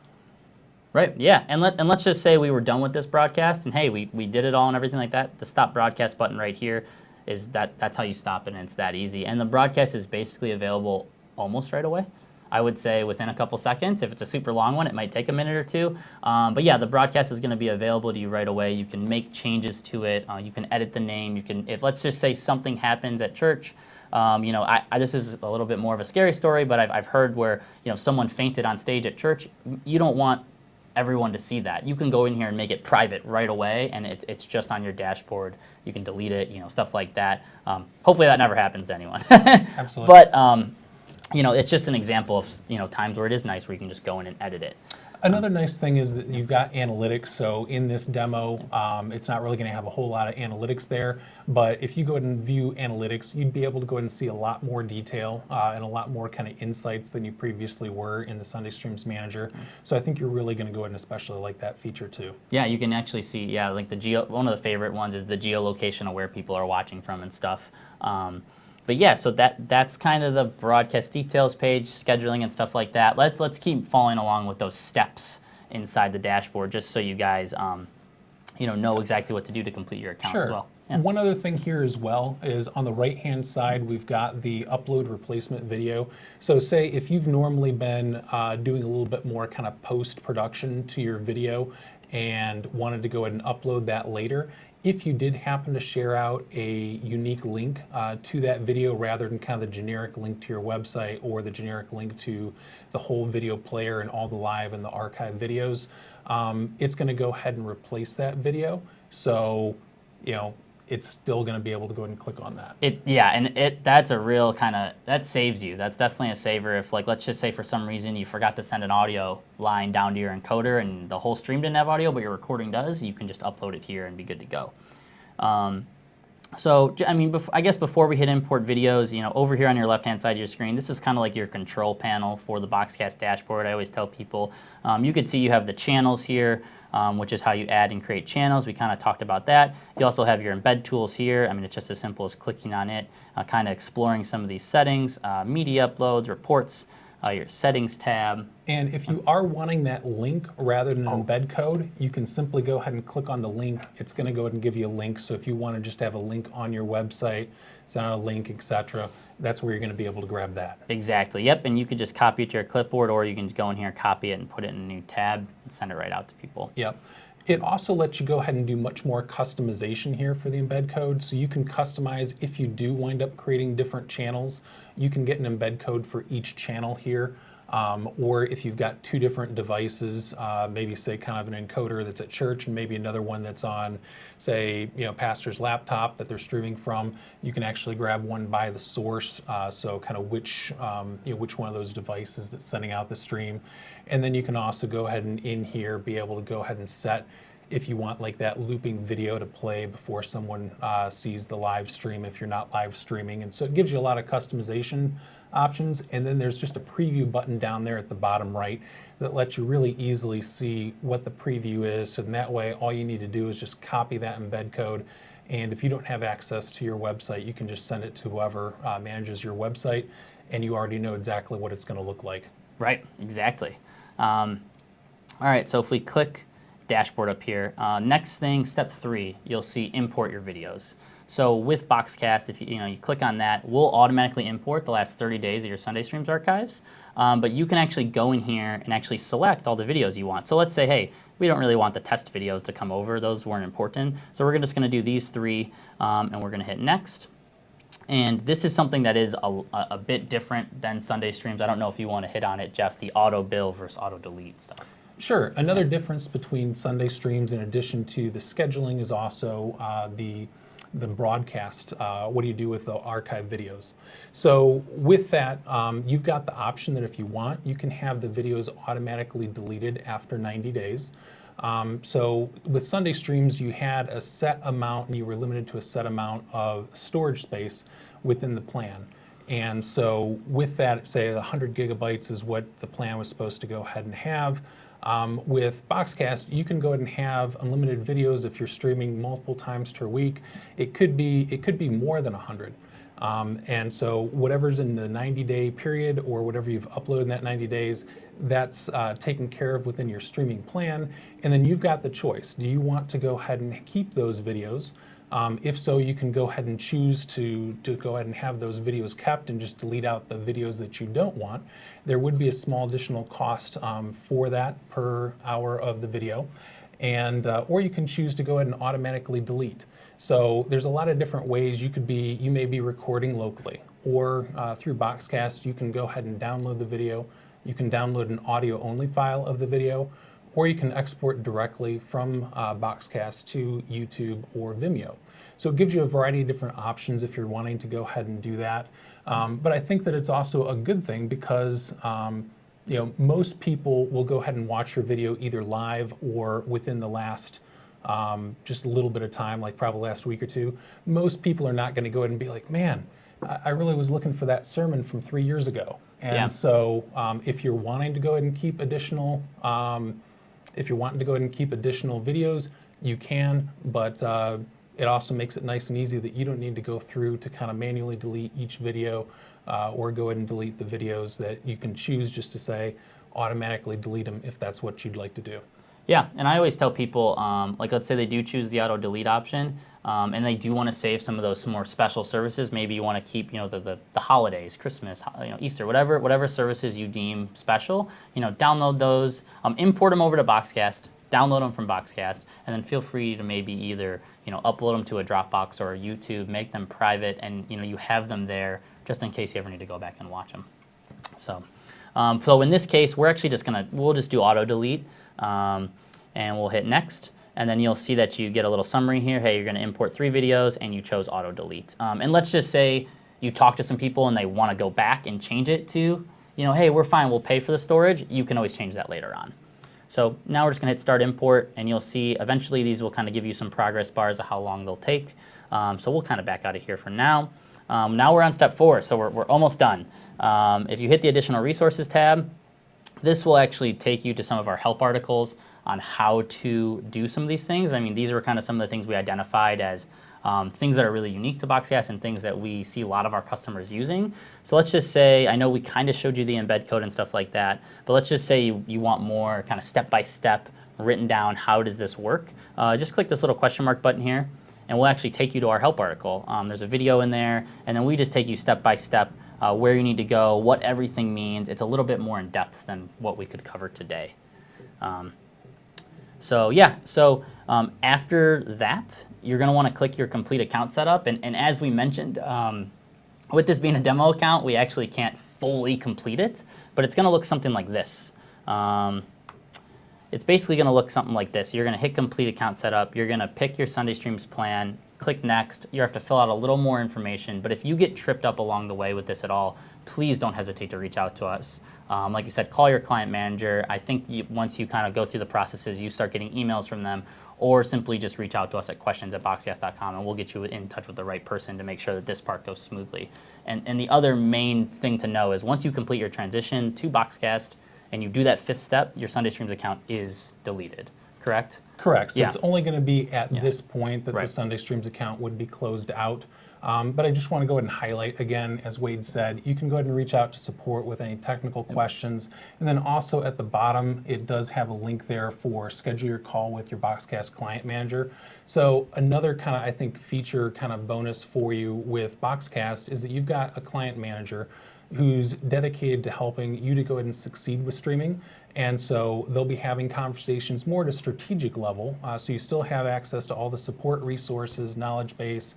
Right, yeah, and let's just say we were done with this broadcast, and hey, we did it all and everything like that. The stop broadcast button right here is that's how you stop it, and it's that easy. And the broadcast is basically available almost right away. I would say within a couple seconds. If it's a super long one, it might take a minute or two. But yeah, the broadcast is going to be available to you right away. You can make changes to it. You can edit the name. You can, if let's just say something happens at church. This is a little bit more of a scary story, but I've heard where someone fainted on stage at church. You don't want everyone to see that. You can go in here and make it private right away, and it's just on your dashboard. You can delete it, stuff like that. Hopefully that never happens to anyone. Absolutely. But it's just an example of times where it is nice where you can just go in and edit it. Another nice thing is that you've got analytics. So in this demo, it's not really going to have a whole lot of analytics there. But if you go ahead and view analytics, you'd be able to go ahead and see a lot more detail and a lot more kind of insights than you previously were in the Sunday Streams Manager. So I think you're really going to go ahead and especially like that feature too. Yeah, you can actually see, like one of the favorite ones is the geolocation of where people are watching from and stuff. But yeah, so that's kind of the broadcast details page, scheduling and stuff like that. Let's keep following along with those steps inside the dashboard, just so you guys know exactly what to do to complete your account as well. Yeah. One other thing here as well is on the right-hand side, we've got the upload replacement video. So say if you've normally been doing a little bit more kind of post-production to your video and wanted to go ahead and upload that later, if you did happen to share out a unique link to that video rather than kind of the generic link to your website or the generic link to the whole video player and all the live and the archive videos, it's going to go ahead and replace that video. So, it's still going to be able to go ahead and click on that. That's a real that saves you. That's definitely a saver. If let's just say for some reason you forgot to send an audio line down to your encoder and the whole stream didn't have audio, but your recording does, you can just upload it here and be good to go. I guess before we hit import videos, over here on your left-hand side of your screen, this is kind of like your control panel for the Boxcast dashboard. I always tell people, you can see you have the channels here, which is how you add and create channels. We kind of talked about that. You also have your embed tools here. It's just as simple as clicking on it, kind of exploring some of these settings, media uploads, reports, your settings tab. And if you are wanting that link rather than an embed code, you can simply go ahead and click on the link. It's going to go ahead and give you a link. So if you want to just have a link on your website, send out a link, etc., that's where you're going to be able to grab that. Exactly. Yep. And you could just copy it to your clipboard, or you can go in here, copy it, and put it in a new tab and send it right out to people. Yep. It also lets you go ahead and do much more customization here for the embed code. So you can customize if you do wind up creating different channels. You can get an embed code for each channel here. Or if you've got two different devices, maybe say kind of an encoder that's at church and maybe another one that's on, say, pastor's laptop that they're streaming from, you can actually grab one by the source. So kind of which one of those devices that's sending out the stream. And then you can also go ahead and in here be able to go ahead and set if you want like that looping video to play before someone sees the live stream if you're not live streaming. And so it gives you a lot of customization options. And then there's just a preview button down there at the bottom right that lets you really easily see what the preview is. So in that way, all you need to do is just copy that embed code. And if you don't have access to your website, you can just send it to whoever manages your website, and you already know exactly what it's going to look like. Right, exactly. All right, so if we click dashboard up here, next thing, step 3, you'll see import your videos. So with Boxcast, if you click on that, we'll automatically import the last 30 days of your Sunday Streams archives. But you can actually go in here and actually select all the videos you want. So let's say, hey, we don't really want the test videos to come over. Those weren't important. So we're just going to do these 3, and we're going to hit next. And this is something that is a bit different than Sunday Streams. I don't know if you want to hit on it, Jeff, the auto bill versus auto delete stuff. Sure. Another difference between Sunday Streams, in addition to the scheduling, is also the broadcast. What do you do with the archive videos? So with that, you've got the option that if you want, you can have the videos automatically deleted after 90 days. So with Sunday Streams, you had a set amount and you were limited to a set amount of storage space within the plan. And so with that, say 100 gigabytes is what the plan was supposed to go ahead and have. With Boxcast, you can go ahead and have unlimited videos if you're streaming multiple times per week. It could be more than 100. And so whatever's in the 90-day period or whatever you've uploaded in that 90 days, that's taken care of within your streaming plan. And then you've got the choice. Do you want to go ahead and keep those videos? If so, you can go ahead and choose to go ahead and have those videos kept and just delete out the videos that you don't want. There would be a small additional cost for that per hour of the video. And or you can choose to go ahead and automatically delete. So there's a lot of different ways you may be recording locally, or through Boxcast, you can go ahead and download the video. You can download an audio-only file of the video, or you can export directly from Boxcast to YouTube or Vimeo. So it gives you a variety of different options if you're wanting to go ahead and do that. But I think that it's also a good thing because most people will go ahead and watch your video either live or within the last just a little bit of time, like probably last week or two. Most people are not going to go ahead and be like, man, I really was looking for that sermon from 3 years ago. And so if you're wanting to go ahead and keep additional videos, you can, but it also makes it nice and easy that you don't need to go through to kind of manually delete each video or go ahead and delete the videos. That you can choose just to say automatically delete them if that's what you'd like to do. Yeah, and I always tell people, like let's say they do choose the auto delete option, and they do want to save some of those more special services. Maybe you want to keep, the holidays, Christmas, Easter, whatever services you deem special. Download those, import them over to Boxcast, download them from Boxcast, and then feel free to maybe either upload them to a Dropbox or a YouTube, make them private, and you have them there just in case you ever need to go back and watch them. So in this case, we're actually we'll just do auto delete. And we'll hit next, and then you'll see that you get a little summary here. Hey, you're going to import 3 videos, and you chose auto delete. And let's just say you talk to some people and they want to go back and change it to, hey, we're fine, we'll pay for the storage. You can always change that later on. So now we're just going to hit start import, and you'll see eventually these will kind of give you some progress bars of how long they'll take. So we'll kind of back out of here for now. Now we're on step 4, so we're almost done. If you hit the additional resources tab, this will actually take you to some of our help articles on how to do some of these things. I mean, these are kind of some of the things we identified as things that are really unique to Boxcast and things that we see a lot of our customers using. So let's just say, I know we kind of showed you the embed code and stuff like that, but let's just say you want more kind of step-by-step written down, how does this work? Just click this little question mark button here, and we'll actually take you to our help article. There's a video in there, and then we just take you step-by-step where you need to go, what everything means. It's a little bit more in depth than what we could cover today. So after that, you're going to want to click your complete account setup. And as we mentioned, with this being a demo account, we actually can't fully complete it, but it's going to look something like this. It's basically going to look something like this. You're going to hit complete account setup. You're going to pick your Sunday Streams plan, click next. You have to fill out a little more information, but if you get tripped up along the way with this at all, please don't hesitate to reach out to us. Like you said, call your client manager. I think once you kind of go through the processes, you start getting emails from them, or simply just reach out to us at questions@boxcast.com, and we'll get you in touch with the right person to make sure that this part goes smoothly. And the other main thing to know is once you complete your transition to Boxcast and you do that 5th step, your Sunday Streams account is deleted, correct? Correct. So Yeah. it's only going to be at this point that Right. the Sunday Streams account would be closed out. But I just want to go ahead and highlight again, as Wade said, you can go ahead and reach out to support with any technical questions. And then also at the bottom, it does have a link there for schedule your call with your Boxcast client manager. So another kind of, I think, feature kind of bonus for you with Boxcast is that you've got a client manager who's dedicated to helping you to go ahead and succeed with streaming. And so they'll be having conversations more at a strategic level. So you still have access to all the support resources, knowledge base,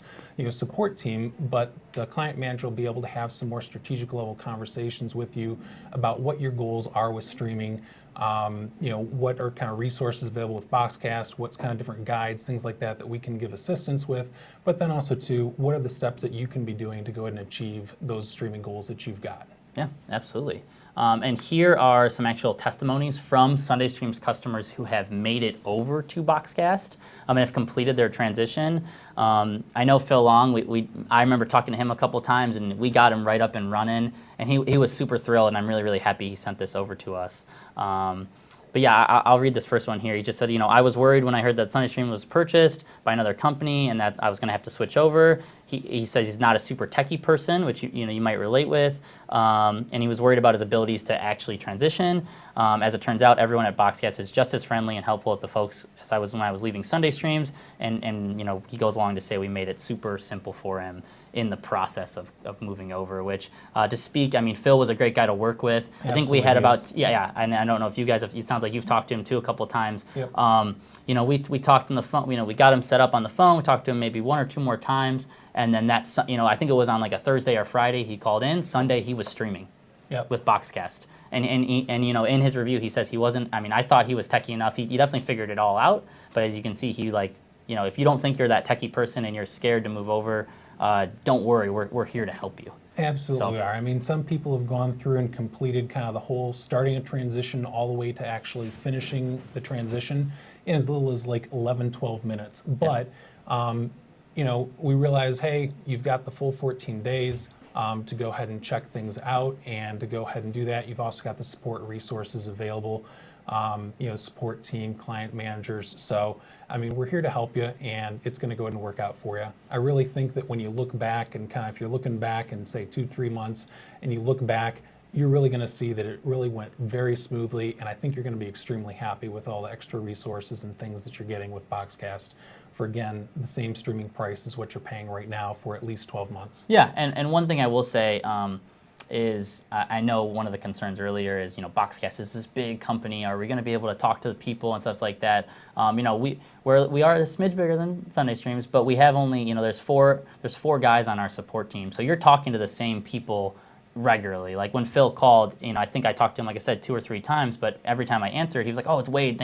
support team, but the client manager will be able to have some more strategic level conversations with you about what your goals are with streaming. What are kind of resources available with Boxcast, what's kind of different guides, things like that we can give assistance with, but then also too, what are the steps that you can be doing to go ahead and achieve those streaming goals that you've got. Yeah, absolutely. And here are some actual testimonies from Sunday Streams customers who have made it over to Boxcast and have completed their transition. I know Phil Long, I remember talking to him a couple times, and we got him right up and running, and he was super thrilled, and I'm really, really happy he sent this over to us. But yeah, I'll read this first one here. He just said, I was worried when I heard that Sunday Stream was purchased by another company and that I was going to have to switch over. He says he's not a super techie person, which you might relate with, and he was worried about his abilities to actually transition. As it turns out, everyone at Boxcast is just as friendly and helpful as the folks as I was when I was leaving Sunday Streams, and he goes along to say we made it super simple for him in the process of moving over. Which to speak, Phil was a great guy to work with. Absolutely, I think we had about and I don't know if you guys have. It sounds like you've talked to him too a couple times. Yep. We talked on the phone. We got him set up on the phone. We talked to him maybe one or two more times. And then that's, I think it was on like a Thursday or Friday he called in. Sunday he was streaming with Boxcast. And in his review he says he wasn't, I thought he was techie enough. He definitely figured it all out. But as you can see, he if you don't think you're that techie person and you're scared to move over, don't worry, we're here to help you. Absolutely are. Some people have gone through and completed kind of the whole starting a transition all the way to actually finishing the transition in as little as like 11, 12 minutes. But we realize, hey, you've got the full 14 days to go ahead and check things out, and to go ahead and do that, you've also got the support resources available, support team, client managers. So, we're here to help you, and it's going to go ahead and work out for you. I really think that when you look back and if you're looking back and say 2-3 months, and you look back, you're really going to see that it really went very smoothly, and I think you're going to be extremely happy with all the extra resources and things that you're getting with Boxcast for, again, the same streaming price as what you're paying right now for at least 12 months. Yeah, and one thing I will say is I know one of the concerns earlier is, Boxcast is this big company. Are we going to be able to talk to the people and stuff like that? We are a smidge bigger than Sunday Streams, but we have only, there's four guys on our support team. So you're talking to the same people regularly. Like when Phil called, I think I talked to him, like I said, 2 or 3 times, but every time I answered, he was like, "Oh, it's Wade.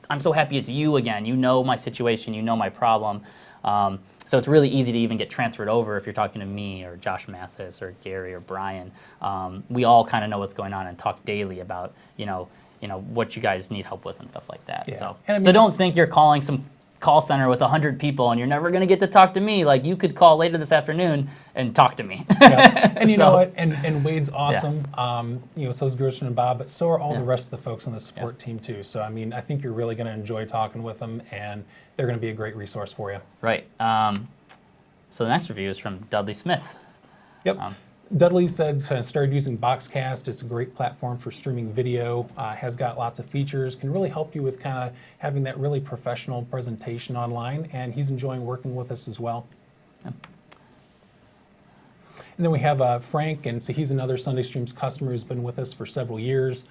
I'm so happy it's you again. You know my situation. You know my problem." So it's really easy to even get transferred over if you're talking to me or Josh Mathis or Gary or Brian. We all kind of know what's going on and talk daily about, what you guys need help with and stuff like that. Yeah. So don't think you're calling some call center with 100 people and you're never going to get to talk to me. Like, you could call later this afternoon and talk to me. And you know what? And Wade's awesome. So is Gerson and Bob, but so are all the rest of the folks on the support team too. So I think you're really going to enjoy talking with them, and they're going to be a great resource for you. Right. So the next review is from Dudley Smith. Yep. Dudley said started using Boxcast. It's a great platform for streaming video, has got lots of features, can really help you with kind of having that really professional presentation online, and he's enjoying working with us as well. Yeah. And then we have Frank, and so he's another Sunday Streams customer who's been with us for several years,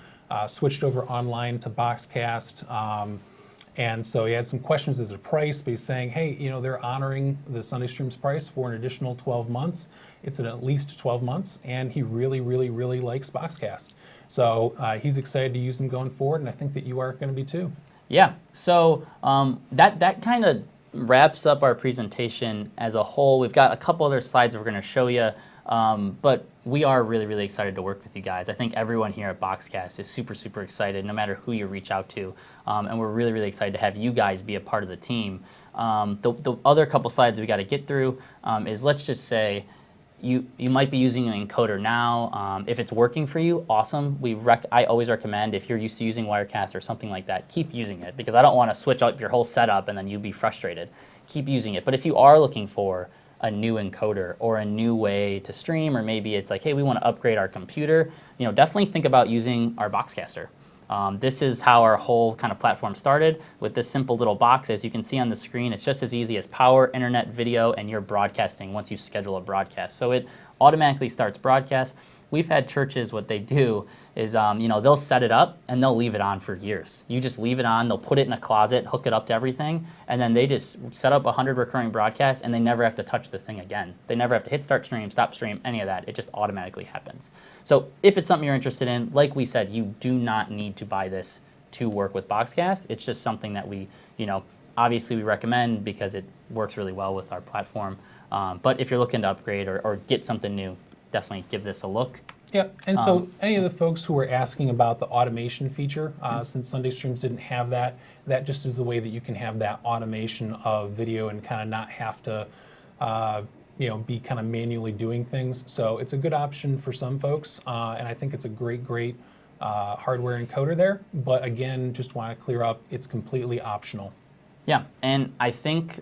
switched over online to Boxcast. And so he had some questions as a price, but he's saying, hey, they're honoring the Sunday Streams price for an additional 12 months. It's at least 12 months, and he really, really, really likes Boxcast. So he's excited to use them going forward, and I think that you are going to be too. Yeah, so that kind of wraps up our presentation as a whole. We've got a couple other slides we're going to show you, but we are really, really excited to work with you guys. I think everyone here at Boxcast is super, super excited, no matter who you reach out to. And we're really, really excited to have you guys be a part of the team. The other couple slides we got to get through is, let's just say you might be using an encoder now. If it's working for you, awesome. I always recommend, if you're used to using Wirecast or something like that, keep using it, because I don't want to switch up your whole setup and then you be frustrated. Keep using it. But if you are looking for a new encoder or a new way to stream, or maybe it's like, hey, we want to upgrade our computer, definitely think about using our Boxcaster. This is how our whole kind of platform started, with this simple little box. As you can see on the screen, it's just as easy as power, internet, video, and you're broadcasting once you schedule a broadcast. So it automatically starts broadcast. We've had churches, what they do is, they'll set it up and they'll leave it on for years. You just leave it on, they'll put it in a closet, hook it up to everything, and then they just set up 100 recurring broadcasts and they never have to touch the thing again. They never have to hit start stream, stop stream, any of that. It just automatically happens. So if it's something you're interested in, like we said, you do not need to buy this to work with Boxcast. It's just something that we, obviously we recommend because it works really well with our platform. But if you're looking to upgrade or get something new, definitely give this a look. Yeah, and so any of the folks who were asking about the automation feature, since Sunday Streams didn't have that, that just is the way that you can have that automation of video and kind of not have to, be kind of manually doing things. So it's a good option for some folks, and I think it's a great hardware encoder there. But again, just want to clear up, it's completely optional. Yeah, and I think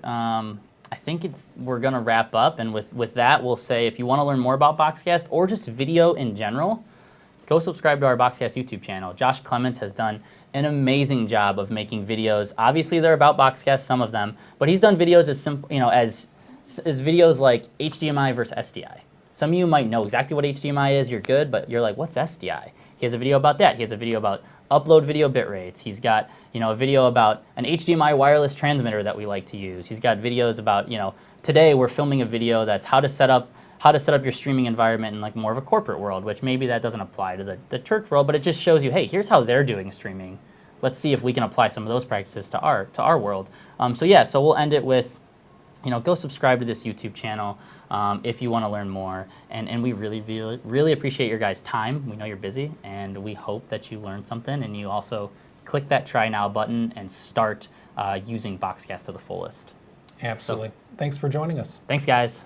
we're gonna wrap up, and with that, we'll say if you want to learn more about Boxcast or just video in general, go subscribe to our Boxcast YouTube channel. Josh Clements has done an amazing job of making videos. Obviously, they're about Boxcast, some of them, but he's done videos as simple, as videos like HDMI versus SDI. Some of you might know exactly what HDMI is. You're good, but you're like, what's SDI? He has a video about that. He has a video about upload video bit rates. He's got a video about an HDMI wireless transmitter that we like to use. He's got videos about today we're filming a video that's how to set up your streaming environment in like more of a corporate world, which maybe that doesn't apply to the church world, but it just shows you, hey, here's how they're doing streaming. Let's see if we can apply some of those practices to our world. So we'll end it with, go subscribe to this YouTube channel if you want to learn more. And we really appreciate your guys' time. We know you're busy, and we hope that you learned something, and you also click that try now button and start using Boxcast to the fullest. Absolutely. Thanks for joining us. Thanks, guys.